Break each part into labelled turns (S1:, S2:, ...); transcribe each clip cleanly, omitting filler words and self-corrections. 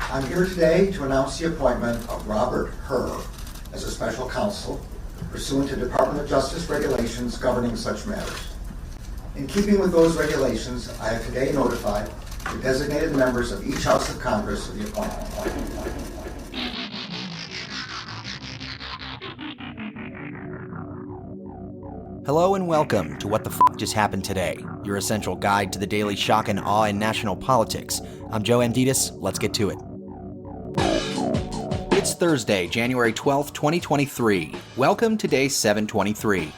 S1: I'm here today to announce the appointment of Robert Hur as a special counsel pursuant to Department of Justice regulations governing such matters. In keeping with those regulations, I have today notified the designated members of each House of Congress of the appointment.
S2: Hello and welcome to What the F*** Just Happened Today, your essential guide to the daily shock and awe in national politics. I'm Joe Amditis. Let's get to it. It's Thursday, January 12th, 2023. Welcome to day 723.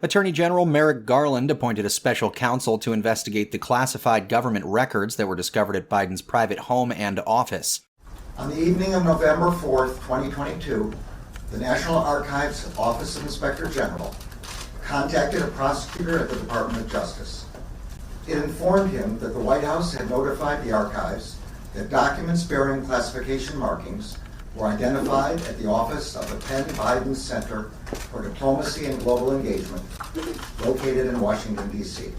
S2: Attorney General Merrick Garland appointed a special counsel to investigate the classified government records that were discovered at Biden's private home and office.
S1: On the evening of November 4th, 2022, the National Archives Office of Inspector General contacted a prosecutor at the Department of Justice. It informed him that the White House had notified the archives that documents bearing classification markings were identified at the office of the Penn Biden Center for Diplomacy and Global Engagement, located in Washington, D.C.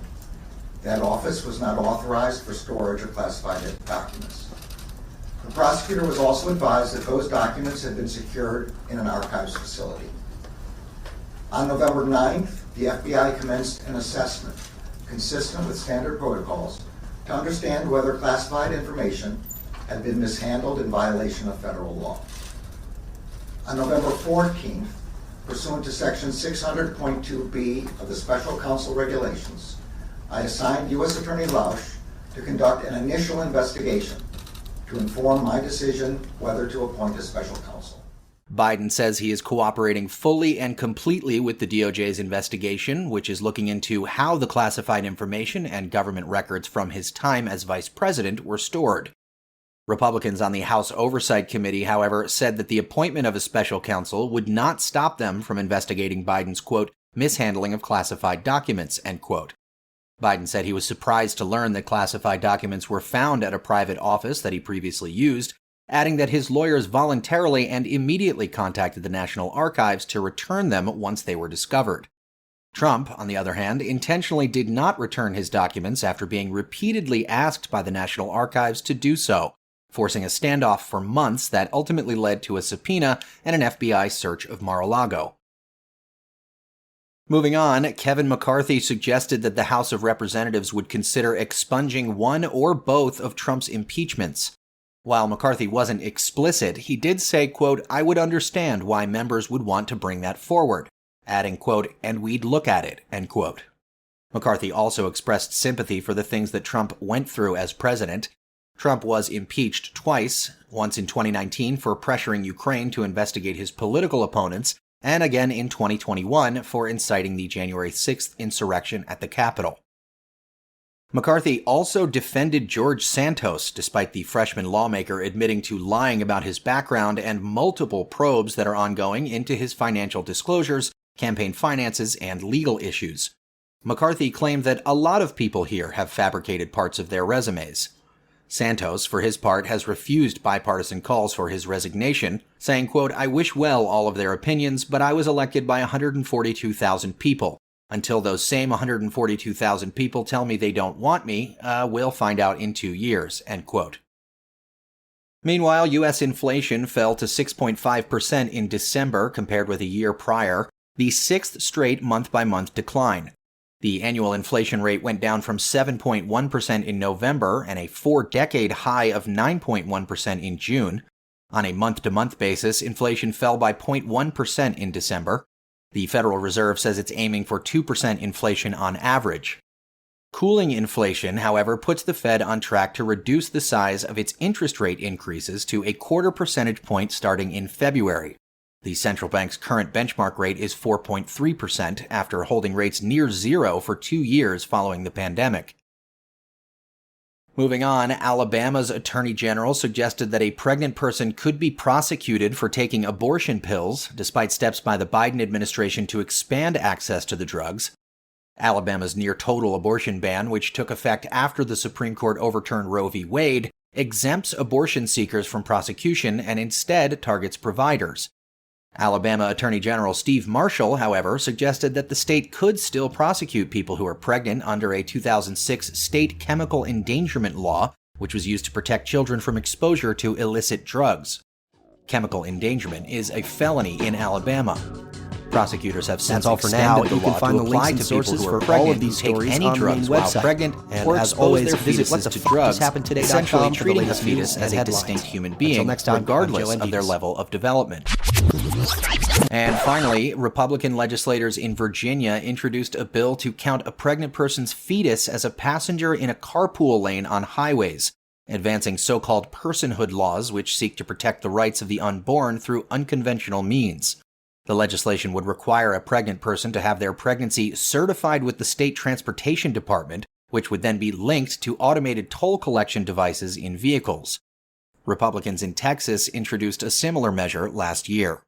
S1: That office was not authorized for storage of classified documents. The prosecutor was also advised that those documents had been secured in an archives facility. On November 9th, the FBI commenced an assessment consistent with standard protocols to understand whether classified information had been mishandled in violation of federal law. On November 14th, pursuant to Section 600.2b of the Special Counsel Regulations, I assigned U.S. Attorney Lausch to conduct an initial investigation to inform my decision whether to appoint a special counsel.
S2: Biden says he is cooperating fully and completely with the DOJ's investigation, which is looking into how the classified information and government records from his time as vice president were stored. Republicans on the House Oversight Committee, however, said that the appointment of a special counsel would not stop them from investigating Biden's, quote, mishandling of classified documents, end quote. Biden said he was surprised to learn that classified documents were found at a private office that he previously used, adding that his lawyers voluntarily and immediately contacted the National Archives to return them once they were discovered. Trump, on the other hand, intentionally did not return his documents after being repeatedly asked by the National Archives to do so, forcing a standoff for months that ultimately led to a subpoena and an FBI search of Mar-a-Lago. Moving on, Kevin McCarthy suggested that the House of Representatives would consider expunging one or both of Trump's impeachments. While McCarthy wasn't explicit, he did say, quote, I would understand why members would want to bring that forward, adding, quote, and we'd look at it, end quote. McCarthy also expressed sympathy for the things that Trump went through as president. Trump was impeached twice, once in 2019 for pressuring Ukraine to investigate his political opponents, and again in 2021 for inciting the January 6th insurrection at the Capitol. McCarthy also defended George Santos, despite the freshman lawmaker admitting to lying about his background and multiple probes that are ongoing into his financial disclosures, campaign finances, and legal issues. McCarthy claimed that a lot of people here have fabricated parts of their resumes. Santos, for his part, has refused bipartisan calls for his resignation, saying, quote, I wish well all of their opinions, but I was elected by 142,000 people. Until those same 142,000 people tell me they don't want me, we'll find out in 2 years, end quote. Meanwhile, U.S. inflation fell to 6.5% in December compared with a year prior, the sixth straight month-by-month decline. The annual inflation rate went down from 7.1% in November and a 4-decade high of 9.1% in June. On a month-to-month basis, inflation fell by 0.1% in December. The Federal Reserve says it's aiming for 2% inflation on average. Cooling inflation, however, puts the Fed on track to reduce the size of its interest rate increases to a 0.25 percentage point starting in February. The central bank's current benchmark rate is 4.3% after holding rates near zero for 2 years following the pandemic. Moving on, Alabama's Attorney General suggested that a pregnant person could be prosecuted for taking abortion pills, despite steps by the Biden administration to expand access to the drugs. Alabama's near-total abortion ban, which took effect after the Supreme Court overturned Roe v. Wade, exempts abortion seekers from prosecution and instead targets providers. Alabama Attorney General Steve Marshall, however, suggested that the state could still prosecute people who are pregnant under a 2006 state chemical endangerment law, which was used to protect children from exposure to illicit drugs. Chemical endangerment is a felony in Alabama. Prosecutors have since extended the law to apply to people who are pregnant who take any drugs while pregnant or expose their fetuses to drugs, essentially treating the fetus as a distinct human being, regardless of their level of development. And finally, Republican legislators in Virginia introduced a bill to count a pregnant person's fetus as a passenger in a carpool lane on highways, advancing so-called personhood laws which seek to protect the rights of the unborn through unconventional means. The legislation would require a pregnant person to have their pregnancy certified with the state transportation department, which would then be linked to automated toll collection devices in vehicles. Republicans in Texas introduced a similar measure last year.